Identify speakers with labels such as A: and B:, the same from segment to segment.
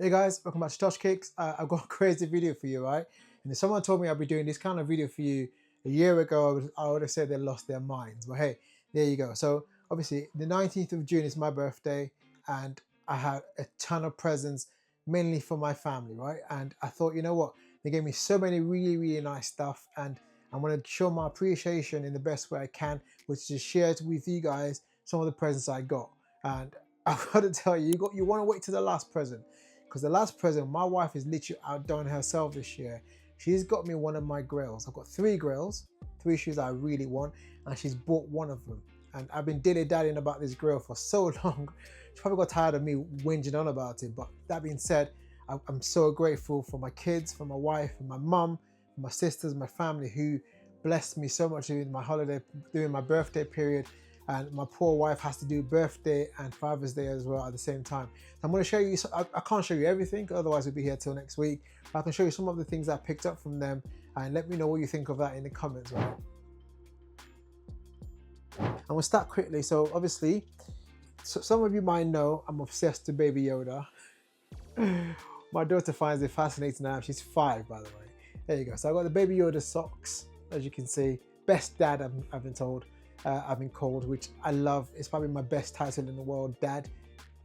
A: Hey guys, welcome back to Tosh Kicks. I've got a crazy video for you, right? And if someone told me I'd be doing this kind of video for you a year ago, I would have said they lost their minds. But hey, there you go. So obviously the 19th of June is my birthday and I had a ton of presents, mainly for my family, right? And I thought, you know what? They gave me so many really nice stuff and I want to show my appreciation in the best way I can, which is to share with you guys some of the presents I got. And I've got to tell you, you want to wait to the last present. Because the last present, my wife is literally outdone herself this year. She's got me one of my Grails. I've got 3 Grails, 3 shoes I really want, and she's bought one of them. And I've been dilly-dallying about this Grail for so long. She probably got tired of me whinging on about it. But that being said, I'm so grateful for my kids, for my wife, for my mum, for my sisters, my family who blessed me so much during my holiday, during my birthday period. And my poor wife has to do birthday and Father's Day as well at the same time. I'm going to show you, I can't show you everything, otherwise we'll be here till next week. But I can show you some of the things I picked up from them and let me know what you think of that in the comments, right? And we'll start quickly. So obviously, some of you might know I'm obsessed with Baby Yoda. My daughter finds it fascinating now. She's 5, by the way. There you go. So I got the Baby Yoda socks, as you can see. Best dad, I've been told. I've been called, which I love. It's probably my best title in the world, dad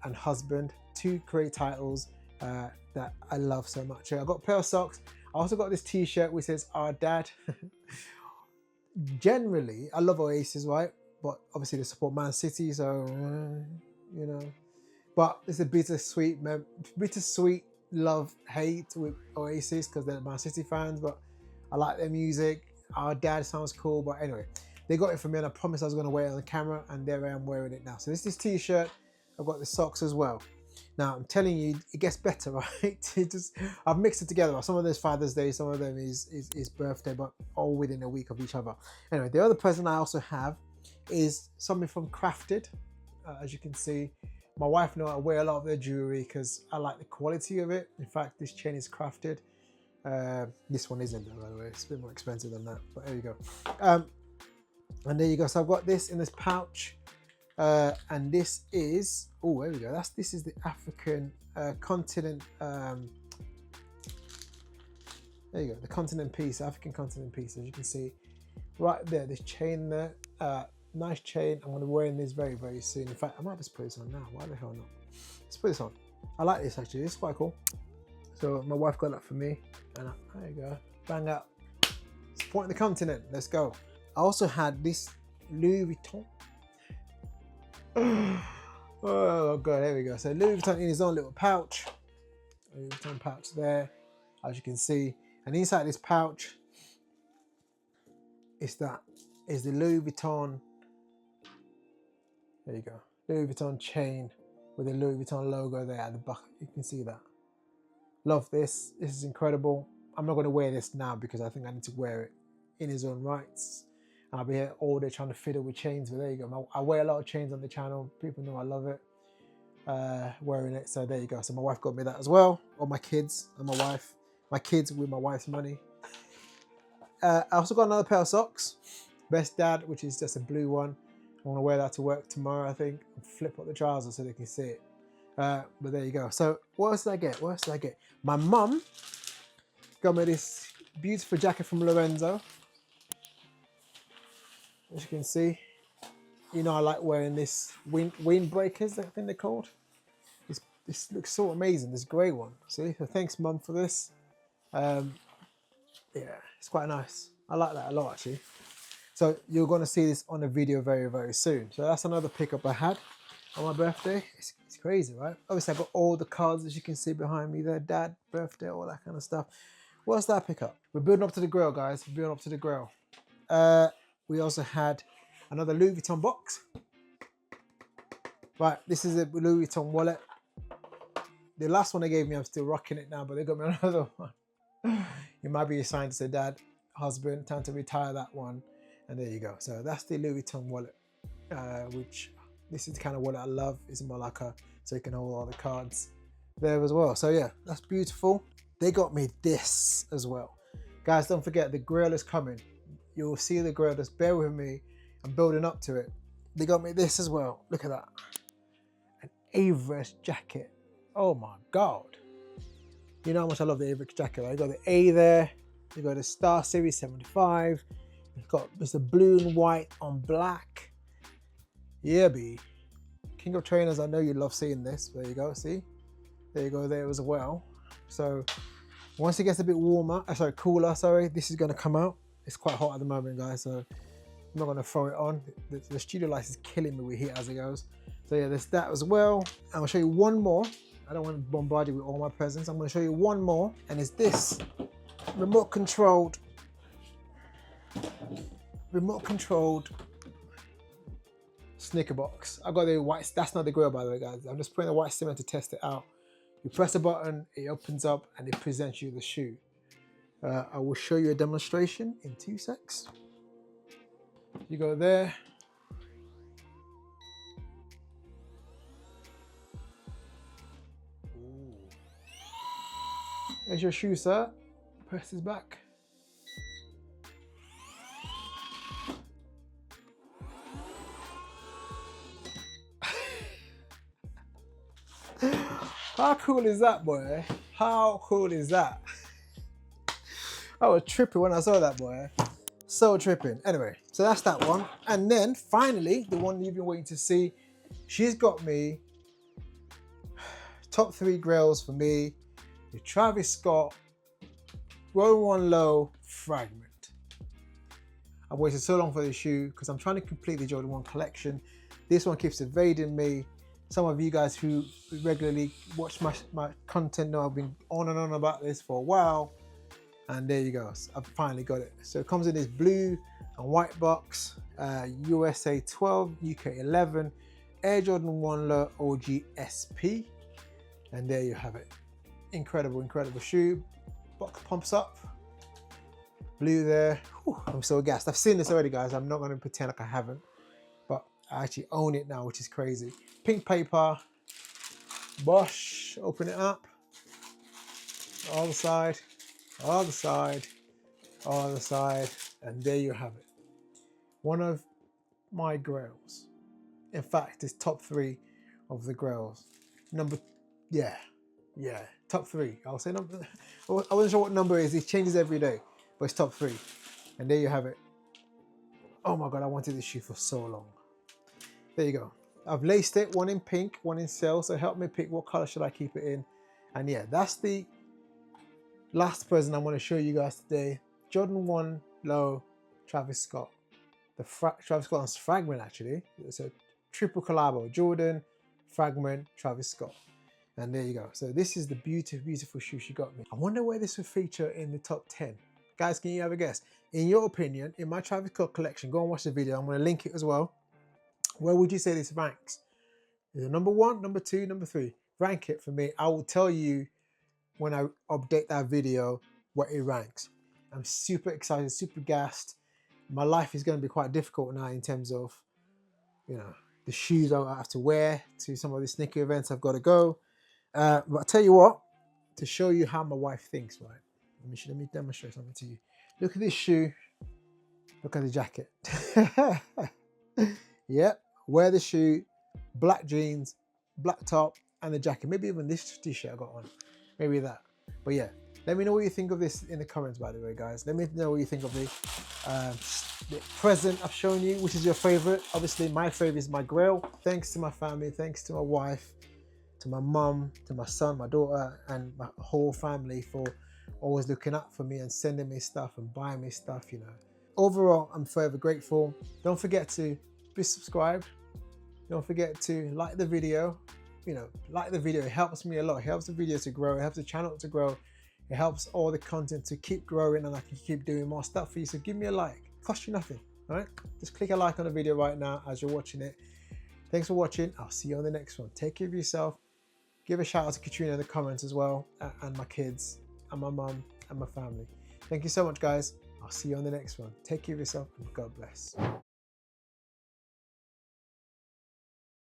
A: and husband. 2 great titles that I love so much. I got a pair of socks. I also got this t-shirt which says our dad. Generally, I love Oasis, right? But obviously they support Man City, so you know. But it's a bittersweet love-hate with Oasis because they're Man City fans, but I like their music. Our dad sounds cool, but anyway. They got it for me and I promised I was going to wear it on the camera, and there I am wearing it now. So this is t-shirt. I've got the socks as well. Now I'm telling you, it gets better, right? I've mixed it together. Some of them is Father's Day, some of them is birthday, but all within a week of each other. Anyway, the other present I also have is something from Crafted. As you can see, my wife knows I wear a lot of their jewelry because I like the quality of it. In fact, this chain is Crafted. This one isn't, by the way. It's a bit more expensive than that, but there you go. And there you go. So I've got this in this pouch, and this is, oh, there we go. This is the African continent. There you go, the continent piece, African continent piece. As you can see, right there, this chain there, nice chain. I'm going to be wearing this very soon. In fact, I might just put this on now. Why the hell not? Let's put this on. I like this actually. It's quite cool. So my wife got that for me, and there you go. Bang up. Supporting the continent. Let's go. I also had this Louis Vuitton. Oh god, there we go. So Louis Vuitton in his own little pouch. Louis Vuitton pouch there, as you can see. And inside this pouch is the Louis Vuitton. There you go. Louis Vuitton chain with the Louis Vuitton logo there at the back. You can see that. Love this. This is incredible. I'm not going to wear this now because I think I need to wear it in his own rights. I'll be here all day trying to fiddle with chains, but there you go. I wear a lot of chains on the channel. People know I love it. Wearing it, so there you go. So my wife got me that as well. Or my kids and my wife. My kids with my wife's money. I also got another pair of socks. Best Dad, which is just a blue one. I want to wear that to work tomorrow, I think. And flip up the trousers so they can see it. But there you go. So what else did I get? What else did I get? My mum got me this beautiful jacket from Lorenzo. As you can see, you know I like wearing this windbreakers, I think they're called. This looks so amazing, this grey one. See, so thanks Mum for this. Yeah, it's quite nice. I like that a lot actually. So you're going to see this on a video very soon. So that's another pickup I had on my birthday. It's crazy, right? Obviously I got all the cards, as you can see behind me there, dad, birthday, all that kind of stuff. What's that pickup? We're building up to the Grail, guys. We're building up to the Grail. We also had another Louis Vuitton box. Right, this is a Louis Vuitton wallet. The last one they gave me, I'm still rocking it now, but they got me another one. You might be a sign to say, dad, husband, time to retire that one. And there you go. So that's the Louis Vuitton wallet, which this is the kind of wallet I love. It's more like so you can hold all the cards there as well. So yeah, that's beautiful. They got me this as well. Guys, don't forget the Grail is coming. You'll see the Grail, just bear with me. I'm building up to it. They got me this as well. Look at that. An Everest jacket. Oh my God. You know how much I love the Avic jacket, right? You got the A there. You got the Star Series 75. You've got Mr. Blue and white on black. Yeah, B. King of Trainers, I know you love seeing this. There you go, see? There you go there as well. So once it gets a bit warmer, cooler, this is gonna come out. It's quite hot at the moment, guys, so I'm not gonna throw it on. The studio light is killing me with heat as it goes. So yeah, there's that as well. I'll show you one more. I don't want to bombard you with all my presents. I'm gonna show you one more, and it's this remote controlled Snicker box. I got the white, that's not the Grail by the way, guys. I'm just putting the white cement to test it out. You press the button, it opens up and it presents you the shoe. I will show you a demonstration in 2 secs. You go there. Ooh. There's your shoe, sir. Press this back. How cool is that, boy? How cool is that? I was tripping when I saw that, boy. So tripping. Anyway, so that's that one. And then finally, the one you've been waiting to see, she's got me top 3 Grails for me. The Travis Scott Roll One Low Fragment. I've waited so long for this shoe because I'm trying to complete the Jordan 1 collection. This one keeps evading me. Some of you guys who regularly watch my content know I've been on and on about this for a while. And there you go, I've finally got it. So it comes in this blue and white box, USA 12, UK 11, Air Jordan 1 Low OG SP. And there you have it. Incredible, incredible shoe. Box pumps up. Blue there. Whew, I'm so gassed. I've seen this already, guys. I'm not going to pretend like I haven't. But I actually own it now, which is crazy. Pink paper. Bosch. Open it up. All the side. All the side. All the side. And there you have it. One of my Grails. In fact, it's top 3 of the Grails. Top 3. I'll say number. I wasn't sure what number it is. It changes every day, but it's top 3. And there you have it. Oh my God, I wanted this shoe for so long. There you go. I've laced it, one in pink, one in cell. So help me pick what color should I keep it in. And yeah, that's the last present I want to show you guys today. Jordan 1 Low Travis Scott. The Travis Scott's Fragment, actually. It's a triple collabo. Jordan, Fragment, Travis Scott. And there you go. So this is the beautiful, beautiful shoe she got me. I wonder where this would feature in the top 10. Guys, can you have a guess? In your opinion, in my Travis Scott collection, go and watch the video. I'm going to link it as well. Where would you say this ranks? Is it number 1, number 2, number 3? Rank it for me. I will tell you when I update that video what it ranks. I'm super excited, super gassed. My life is going to be quite difficult now in terms of, you know, the shoes I have to wear to some of the sneaker events I've got to go. But I'll tell you what, to show you how my wife thinks, right? Let me demonstrate something to you. Look at this shoe. Look at the jacket. Yep, wear the shoe, black jeans, black top, and the jacket. Maybe even this t-shirt I got on. Maybe that. But yeah, let me know what you think of this in the comments, by the way, guys. Let me know what you think of the present I've shown you, which is your favorite. Obviously, my favorite is my Grail. Thanks to my family, thanks to my wife, to my mum, to my son, my daughter, and my whole family for always looking up for me and sending me stuff and buying me stuff, you know. Overall, I'm forever grateful. Don't forget to be subscribed. Don't forget to like the video. You know, like the video. It helps me a lot. It helps the video to grow. It helps the channel to grow. It helps all the content to keep growing and I can keep doing more stuff for you. So give me a like. It costs you nothing, all right? Just click a like on the video right now as you're watching it. Thanks for watching. I'll see you on the next one. Take care of yourself. Give a shout out to Katrina in the comments as well, and my kids, and my mum, and my family. Thank you so much, guys. I'll see you on the next one. Take care of yourself, and God bless.